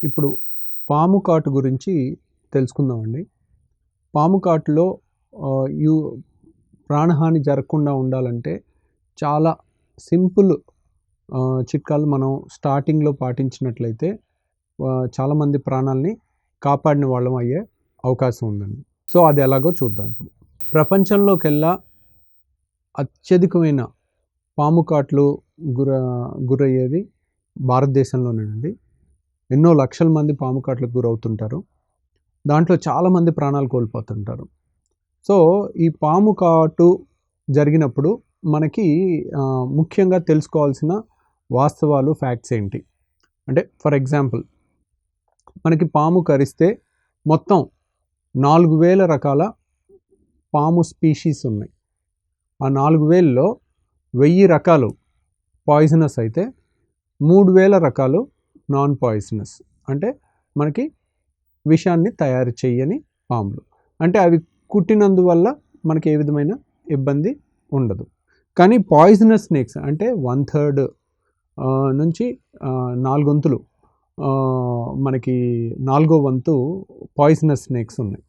ఇప్పుడు పాము కాటు గురించి తెలుసుకుందామండి. పాము కాటులో ఆహ్, యు ప్రాణహాని జరగకుండా ఉండాలంటే చాలా సింపుల్ చిట్కాలు మనం స్టార్టింగ్‌లో పాటించినట్లయితే చాలామంది ప్రాణాల్ని కాపాడిన వాళ్ళం అయ్యే అవకాశం ఉందండి. సో, అది ఎలాగో చూద్దాం ఇప్పుడు. ప్రపంచంలోకెల్లా అత్యధికమైన పాము కాట్లు గుర గురయ్యేది భారతదేశంలోనేనండి. ఎన్నో లక్షల మంది పాము కాట్లకు గురవుతుంటారు. దాంట్లో చాలామంది ప్రాణాలు కోల్పోతుంటారు. సో, ఈ పాము కాటు జరిగినప్పుడు మనకి ముఖ్యంగా తెలుసుకోవాల్సిన వాస్తవాలు, ఫ్యాక్ట్స్ ఏంటి? అంటే ఫర్ ఎగ్జాంపుల్ మనకి పాము కరిస్తే మొత్తం 4000 రకాల పాము స్పీషీస్ ఉన్నాయి. ఆ 4000లో 1000 రకాలు పాయిజనస్ అయితే 3000 రకాలు నాన్ పాయిజనస్. అంటే మనకి విషాన్ని తయారు చేయని పాములు. అంటే అవి కుట్టినందువల్ల మనకి ఏ విధమైన ఇబ్బంది ఉండదు. కానీ పాయిజనస్ స్నేక్స్ అంటే 1/3 నుంచి 4 వంతులు మనకి 4వ వంతు పాయిజనస్ స్నేక్స్ ఉన్నాయి.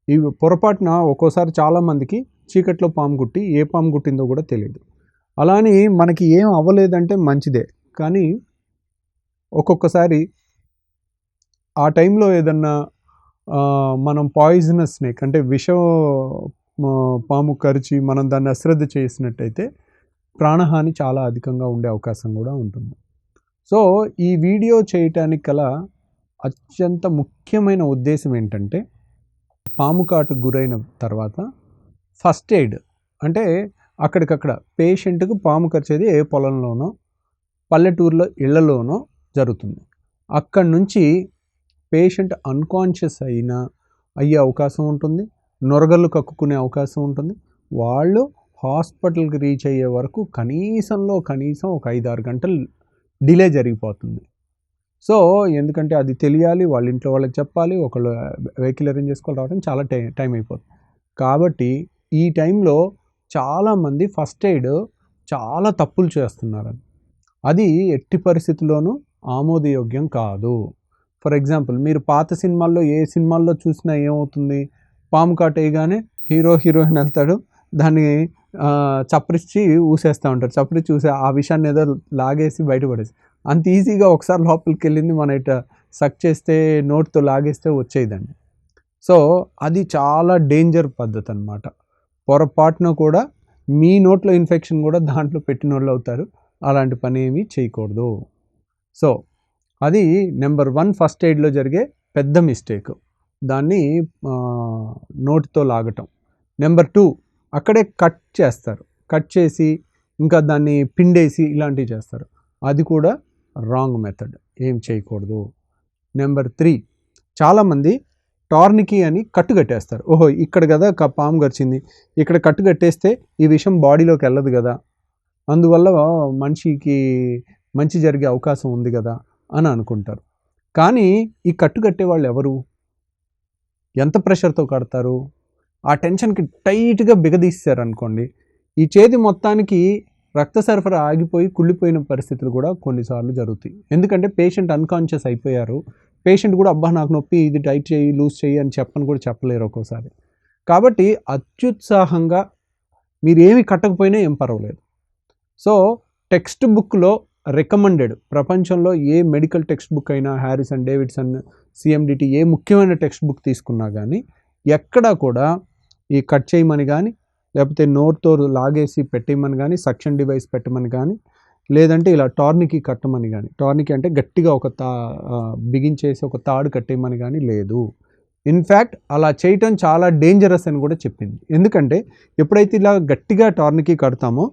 ఇవి పొరపాటున ఒక్కోసారి చాలామందికి చీకట్లో పాము కుట్టి ఏ పాము కుట్టిందో కూడా తెలియదు. అలా అని మనకి ఏం అవ్వలేదంటే మంచిదే. కానీ ఒక్కొక్కసారి ఆ టైంలో ఏదన్నా మనం పాయిజనస్ స్నేక్ అంటే విషం పాము కరిచి మనం దాన్ని అశ్రద్ధ చేసినట్టయితే ప్రాణహాని చాలా అధికంగా ఉండే అవకాశం కూడా ఉంటుంది. సో, ఈ వీడియో చేయటానికి గల అత్యంత ముఖ్యమైన ఉద్దేశం ఏంటంటే పాము కాటుకు గురైన తర్వాత ఫస్ట్ ఎయిడ్ అంటే అక్కడికక్కడ పేషెంట్కు పాము కరిచేది ఏ పొలంలోనో పల్లెటూరులో ఇళ్లలోనో జరుగుతుంది. అక్కడి నుంచి పేషెంట్ అన్కాన్షియస్ అయ్యే అవకాశం ఉంటుంది. నొరగలు కక్కుకునే అవకాశం ఉంటుంది. వాళ్ళు హాస్పిటల్కి రీచ్ అయ్యే వరకు కనీసం ఒక 5-6 గంటలు డిలే జరిగిపోతుంది. సో, ఎందుకంటే అది తెలియాలి, వాళ్ళ ఇంట్లో వాళ్ళకి చెప్పాలి, ఒకళ్ళు వెహికల్ అరేంజ్ చేసుకొని రావడం చాలా టైం అయిపోతుంది. కాబట్టి ఈ టైంలో చాలామంది ఫస్ట్ ఎయిడ్ చాలా తప్పులు చేస్తున్నారు. అది ఎట్టి పరిస్థితుల్లోనూ ఆమోదయోగ్యం కాదు. ఫర్ ఎగ్జాంపుల్ మీరు పాత సినిమాల్లో ఏ సినిమాల్లో చూసినా ఏమవుతుంది, పాము కాటు వేయగానే హీరోయిన్ వెళ్తాడు, దాన్ని చప్పరించి ఊసేస్తూ ఉంటారు. చప్పరించి ఊసే ఆ విషయాన్ని ఏదో లాగేసి బయటపడేసి అంత ఈజీగా ఒకసారి లోపలికి వెళ్ళింది మన ఇట సక్ చేస్తే నోట్తో లాగేస్తే వచ్చేదండి. సో, అది చాలా డేంజర్ పద్ధతి అన్నమాట. పొరపాటున కూడా మీ నోట్లో ఇన్ఫెక్షన్ కూడా దాంట్లో పెట్టిన వాళ్ళు అవుతారు. అలాంటి పని ఏమీ చేయకూడదు. సో, అది నెంబర్ 1 ఫస్ట్ ఎయిడ్లో జరిగే పెద్ద మిస్టేక్. దాన్ని నోటితో లాగటం. నెంబర్ 2 అక్కడే కట్ చేస్తారు. కట్ చేసి ఇంకా దాన్ని పిండేసి ఇలాంటివి చేస్తారు. అది కూడా రాంగ్ మెథడ్, ఏం చేయకూడదు. నెంబర్ 3 చాలామంది టార్నికీ అని కట్టు కట్టేస్తారు. ఓహో, ఇక్కడ కదా పాము గరిచింది, ఇక్కడ కట్టు కట్టేస్తే ఈ విషయం బాడీలోకి వెళ్ళదు కదా, అందువల్ల మనిషికి మంచి జరిగే అవకాశం ఉంది కదా అని అనుకుంటారు. కానీ ఈ కట్టు కట్టే వాళ్ళు ఎవరు? ఎంత ప్రెషర్తో కడతారు? ఆ టెన్షన్కి టైట్గా బిగదీస్తారు అనుకోండి, ఈ చేతి మొత్తానికి రక్త సరఫరా ఆగిపోయి కుళ్ళిపోయిన పరిస్థితులు కూడా కొన్నిసార్లు జరుగుతాయి. ఎందుకంటే పేషెంట్ అన్కాన్షియస్ అయిపోయారు. పేషెంట్ కూడా అబ్బా నాకు నొప్పి, ఇది టైట్ చేయి, లూజ్ చేయి అని కూడా చెప్పలేరు ఒక్కోసారి. కాబట్టి అత్యుత్సాహంగా మీరు ఏమి కట్టకపోయినా ఏం పర్వాలేదు. సో, టెక్స్ట్ బుక్లో రికమెండెడ్ ప్రపంచంలో ఏ మెడికల్ టెక్స్ట్ బుక్ అయినా హ్యారిసన్, డేవిడ్సన్, సిఎండిటి ఏ ముఖ్యమైన టెక్స్ట్ బుక్ తీసుకున్నా కానీ ఎక్కడా కూడా ఈ కట్ చేయమని కానీ, లేకపోతే నోరుతో లాగేసి పెట్టేయమని కానీ, సక్షన్ డివైస్ పెట్టమని కానీ, లేదంటే ఇలా టార్నికీ కట్టమని కానీ, టార్నికీ అంటే గట్టిగా ఒక బిగించేసి ఒక తాడు కట్టేయమని కానీ లేదు. ఇన్ఫ్యాక్ట్ అలా చేయటం చాలా డేంజరస్ అని కూడా చెప్పింది. ఎందుకంటే ఎప్పుడైతే ఇలా గట్టిగా టార్నికీ కడతామో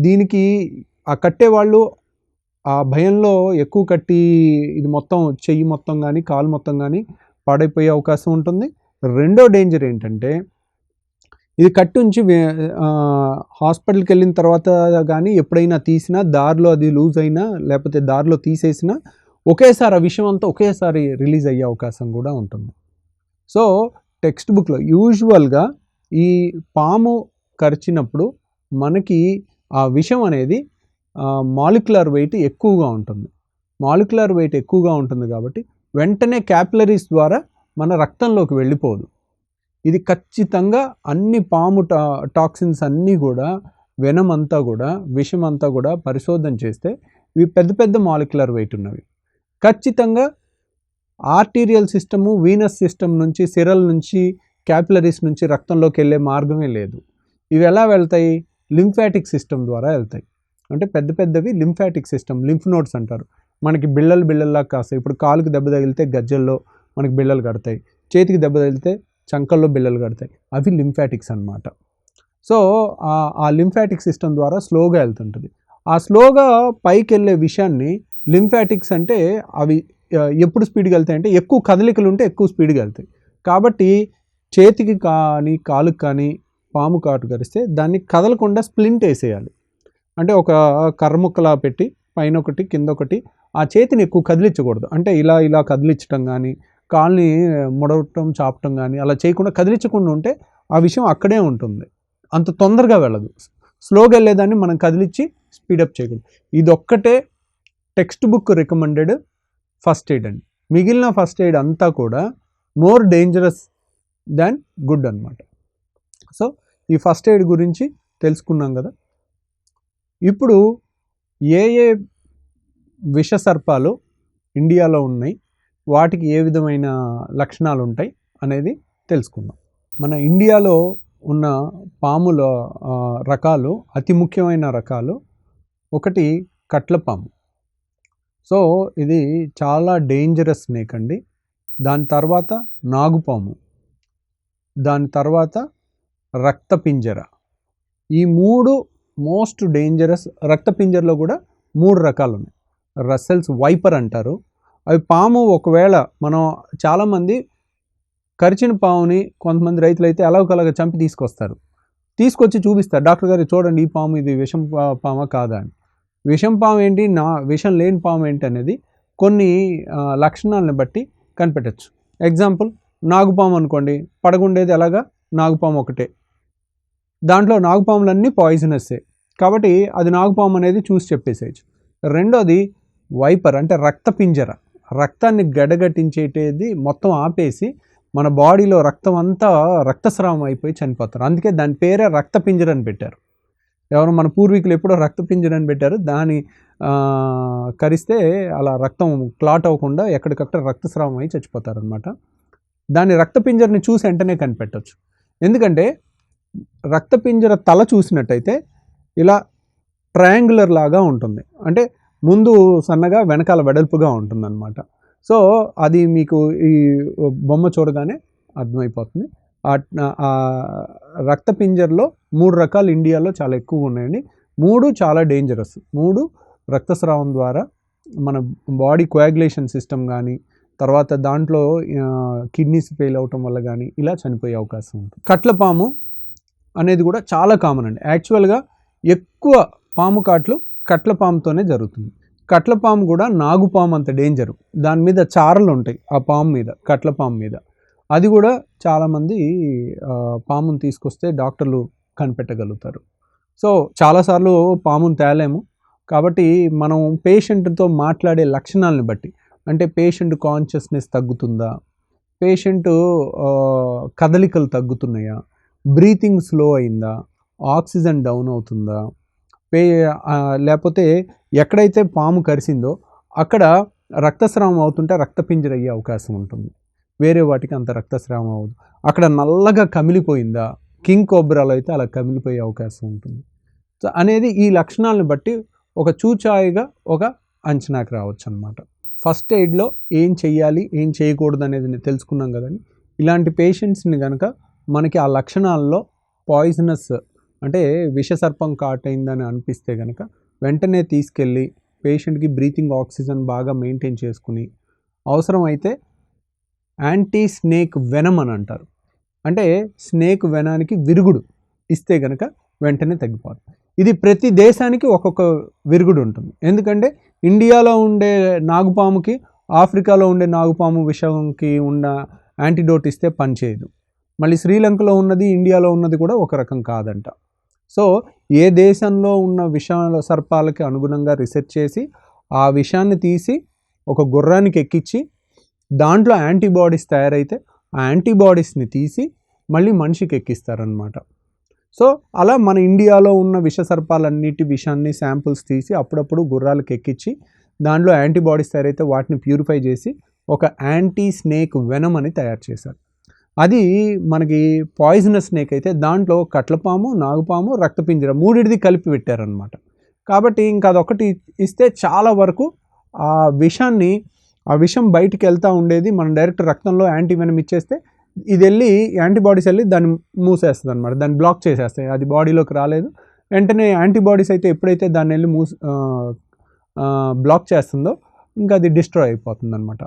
దీనికి ఆ కట్టేవాళ్ళు ఆ భయంలో ఎక్కువ కట్టి ఇది మొత్తం చెయ్యి మొత్తం కానీ కాలు మొత్తం కానీ పాడైపోయే అవకాశం ఉంటుంది. రెండో డేంజర్ ఏంటంటే ఇది కట్టుంచి హాస్పిటల్కి వెళ్ళిన తర్వాత కానీ ఎప్పుడైనా తీసినా దారిలో అది లూజ్ అయినా లేకపోతే దారిలో తీసేసినా ఒకేసారి ఆ విషయం అంతా ఒకేసారి రిలీజ్ అయ్యే అవకాశం కూడా ఉంటుంది. సో, టెక్స్ట్ బుక్లో యూజువల్గా ఈ పాము కరిచినప్పుడు మనకి ఆ విషం అనేది మాలిక్యులర్ వెయిట్ ఎక్కువగా ఉంటుంది. మాలిక్యులర్ వెయిట్ ఎక్కువగా ఉంటుంది కాబట్టి వెంటనే క్యాపిలరీస్ ద్వారా మన రక్తంలోకి వెళ్ళిపోదు. ఇది ఖచ్చితంగా అన్ని పాము టాక్సిన్స్ అన్నీ కూడా, వెనమ్ అంతా కూడా, విషం అంతా కూడా పరిశోధన చేస్తే ఇవి పెద్ద పెద్ద మాలిక్యులర్ వెయిట్ ఉన్నవి. ఖచ్చితంగా ఆర్టీరియల్ సిస్టము, వీనస్ సిస్టమ్ నుంచి, సిరల్ నుంచి, క్యాపిలరీస్ నుంచి రక్తంలోకి వెళ్ళే మార్గమే లేదు. ఇవి ఎలా వెళ్తాయి? లింఫాటిక్ సిస్టమ్ ద్వారా వెళ్తాయి. అంటే పెద్ద పెద్దవి లింఫాటిక్ సిస్టమ్, లింఫ్ నోడ్స్ అంటారు. మనకి బిళ్ళల్లా కాస్తాయి. ఇప్పుడు కాలుకి దెబ్బ తగిలితే గజ్జల్లో మనకి బిళ్ళలు కడతాయి, చేతికి దెబ్బ తగిలితే చంకల్లో బిళ్ళలు కడతాయి. అవి లింఫాటిక్స్ అన్నమాట. సో ఆ లింఫాటిక్ సిస్టమ్ ద్వారా స్లోగా వెళ్తుంటుంది. ఆ స్లోగా పైకి వెళ్ళే విషయాన్ని లింఫాటిక్స్ అంటే అవి ఎప్పుడు స్పీడ్గా వెళ్తాయి అంటే ఎక్కువ కదలికలు ఉంటే ఎక్కువ స్పీడ్గా వెళ్తాయి. కాబట్టి చేతికి కానీ కాలుకి కానీ పాము కాటు కరిస్తే దాన్ని కదలకుండా స్ప్లింట్ వేసేయాలి. అంటే ఒక కర్రముక్కలా పెట్టి పైన ఒకటి కింద ఒకటి, ఆ చేతిని ఎక్కువ కదిలించకూడదు. అంటే ఇలా కదిలించడం కానీ, కాల్ని ముడవటం చాపటం కానీ అలా చేయకుండా కదిలించకుండా ఉంటే ఆ విషయం అక్కడే ఉంటుంది, అంత తొందరగా వెళ్ళదు. స్లోగా వెళ్ళేదాన్ని మనం కదిలించి స్పీడప్ చేయకూడదు. ఇదొక్కటే text book recommended first aid అండి. మిగిలిన ఫస్ట్ ఎయిడ్ అంతా కూడా మోర్ డేంజరస్ దాన్ గుడ్ అనమాట. సో ఈ ఫస్ట్ ఎయిడ్ గురించి తెలుసుకున్నాం కదా. ఇప్పుడు ఏ విష సర్పాలు ఇండియాలో ఉన్నాయి, వాటికి ఏ విధమైన లక్షణాలు ఉంటాయి అనేది తెలుసుకుందాం. మన ఇండియాలో ఉన్న పాముల రకాలు, అతి ముఖ్యమైన రకాలు, ఒకటి కట్లపాము. సో ఇది చాలా డేంజరస్ స్నేక్ అండి. దాని తర్వాత నాగుపాము, దాని తర్వాత రక్తపింజర. ఈ 3 మోస్ట్ డేంజరస్. రక్తపింజరలో కూడా 3 రకాలు ఉన్నాయి. రస్సెల్స్ వైపర్ అంటారు. అవి పాము ఒకవేళ మనం చాలామంది కరిచిన పాముని కొంతమంది రైతులు అయితే అలాగ చంపి తీసుకొచ్చి చూపిస్తారు, డాక్టర్ గారు చూడండి ఈ పాము ఇది విషం పామా కాదా అని. విషం పాము ఏంటి, విషం లేని పాము ఏంటి అనేది కొన్ని లక్షణాలను బట్టి కనిపెట్టచ్చు. ఎగ్జాంపుల్ నాగుపాము అనుకోండి, పడగుండేది ఎలాగా నాగుపాము ఒకటే, దాంట్లో నాగుపాములన్నీ పాయిజనస్సే, కాబట్టి అది నాగుపాము అనేది చూసి చెప్పేసేయచ్చు. రెండోది వైపర్ అంటే రక్తపింజర. రక్తాన్ని గడగట్టించేది మొత్తం ఆపేసి మన బాడీలో రక్తం అంతా రక్తస్రావం అయిపోయి చనిపోతారు. అందుకే దాని పేరే రక్తపింజర అని పెట్టారు. ఎవరు మన పూర్వీకులు ఎప్పుడో రక్తపింజర అని పెట్టారు. దాని కరిస్తే అలా రక్తం క్లాట్ అవ్వకుండా ఎక్కడికక్కడ రక్తస్రావం అయి చచ్చిపోతారనమాట. దాని రక్తపింజరని చూసి వెంటనే కనిపెట్టవచ్చు. ఎందుకంటే రక్తపింజర తల చూసినట్టయితే ఇలా ట్రయాంగులర్ లాగా ఉంటుంది, అంటే ముందు సన్నగా వెనకాల వెడల్పుగా ఉంటుంది అనమాట. సో అది మీకు ఈ బొమ్మ చూడగానే అర్థమైపోతుంది. ఆ రక్తపింజరలో 3 రకాలు ఇండియాలో చాలా ఎక్కువ ఉన్నాయండి. 3 చాలా డేంజరస్. 3 రక్తస్రావం ద్వారా మన బాడీ కోయాగులేషన్ సిస్టమ్ కానీ, తర్వాత దాంట్లో కిడ్నీస్ ఫెయిల్ అవటం వల్ల కానీ ఇలా చనిపోయే అవకాశం ఉంటుంది. కట్లపాము అనేది కూడా చాలా కామన్ అండి. యాక్చువల్గా ఎక్కువ పాము కాట్లు కట్లపాముతోనే జరుగుతుంది. కట్లపాము కూడా నాగుపాము అంత డేంజరు. దాని మీద చారలు ఉంటాయి ఆ పాము మీద, కట్లపాము మీద. అది కూడా చాలామంది పాముని తీసుకొస్తే డాక్టర్లు కనిపెట్టగలుగుతారు. సో చాలాసార్లు పాముని తేలేము, కాబట్టి మనం పేషెంట్తో మాట్లాడే లక్షణాలను బట్టి, అంటే పేషెంట్ కాన్షియస్నెస్ తగ్గుతుందా, పేషెంట్ కదలికలు తగ్గుతున్నాయా, బ్రీతింగ్ స్లో అయిందా, ఆక్సిజన్ డౌన్ అవుతుందా, లేకపోతే ఎక్కడైతే పాము కరిసిందో అక్కడ రక్తస్రావం అవుతుంటే రక్తపింజర అయ్యే అవకాశం ఉంటుంది. వేరే వాటికి అంత రక్తస్రావం అవ్వదు. అక్కడ నల్లగా కమిలిపోయిందా, కింగ్ కోబ్రాలో అయితే అలా కమిలిపోయే అవకాశం ఉంటుంది. సో అనేది ఈ లక్షణాలను బట్టి ఒక చూచాయిగా ఒక అంచనాకి రావచ్చు అన్నమాట. ఫస్ట్ ఎయిడ్లో ఏం చెయ్యాలి ఏం చేయకూడదు అనేది తెలుసుకున్నాం కదండి. ఇలాంటి పేషెంట్స్ని కనుక మనకి ఆ లక్షణాల్లో పాయిజనస్ అంటే విషసర్పం కాటైందని అనిపిస్తే కనుక వెంటనే తీసుకెళ్ళి పేషెంట్కి బ్రీతింగ్ ఆక్సిజన్ బాగా మెయింటైన్ చేసుకుని, అవసరమైతే యాంటీ స్నేక్ వెనమ్ అని అంటారు, అంటే స్నేక్ వెనానికి విరుగుడు ఇస్తే కనుక వెంటనే తగ్గిపోతుంది. ఇది ప్రతి దేశానికి ఒక్కొక్క విరుగుడు ఉంటుంది. ఎందుకంటే ఇండియాలో ఉండే నాగుపాముకి ఆఫ్రికాలో ఉండే నాగుపాము విషంకి ఉన్న యాంటీడోట్ ఇస్తే పనిచేయదు. మళ్ళీ శ్రీలంకలో ఉన్నది ఇండియాలో ఉన్నది కూడా ఒక రకం కాదంట. సో ఏ దేశంలో ఉన్న విషాల సర్పాలకి అనుగుణంగా రీసెర్చ్ చేసి ఆ విషాన్ని తీసి ఒక గుర్రానికి ఎక్కించి దాంట్లో యాంటీబాడీస్ తయారైతే ఆ యాంటీబాడీస్ని తీసి మళ్ళీ మనిషికి ఎక్కిస్తారనమాట. సో అలా మన ఇండియాలో ఉన్న విషసర్పాలన్నిటి విషాన్ని శాంపుల్స్ తీసి అప్పుడప్పుడు గుర్రాలకు ఎక్కించి దాంట్లో యాంటీబాడీస్ తయారైతే వాటిని ప్యూరిఫై చేసి ఒక యాంటీ స్నేక్ వెనమ్ అని తయారు చేశారు. అది మనకి పాయిజనస్ స్నేక్ అయితే దాంట్లో కట్లపాము, నాగుపాము, రక్తపింజర మూడిటిది కలిపి పెట్టారనమాట. కాబట్టి ఇంకా అదొకటి ఇస్తే చాలా వరకు ఆ విషం బయటికి వెళ్తూ ఉండేది. మనం డైరెక్ట్ రక్తంలో యాంటీ వెనమ్ ఇచ్చేస్తే ఇది వెళ్ళి యాంటీబాడీస్ వెళ్ళి దాన్ని మూసేస్తుంది అనమాట, దాన్ని బ్లాక్ చేసేస్తాయి. అది బాడీలోకి రాలేదు. వెంటనే యాంటీబాడీస్ అయితే ఎప్పుడైతే దాన్ని వెళ్ళి బ్లాక్ చేస్తుందో ఇంకా అది డిస్ట్రాయ్ అయిపోతుంది అనమాట.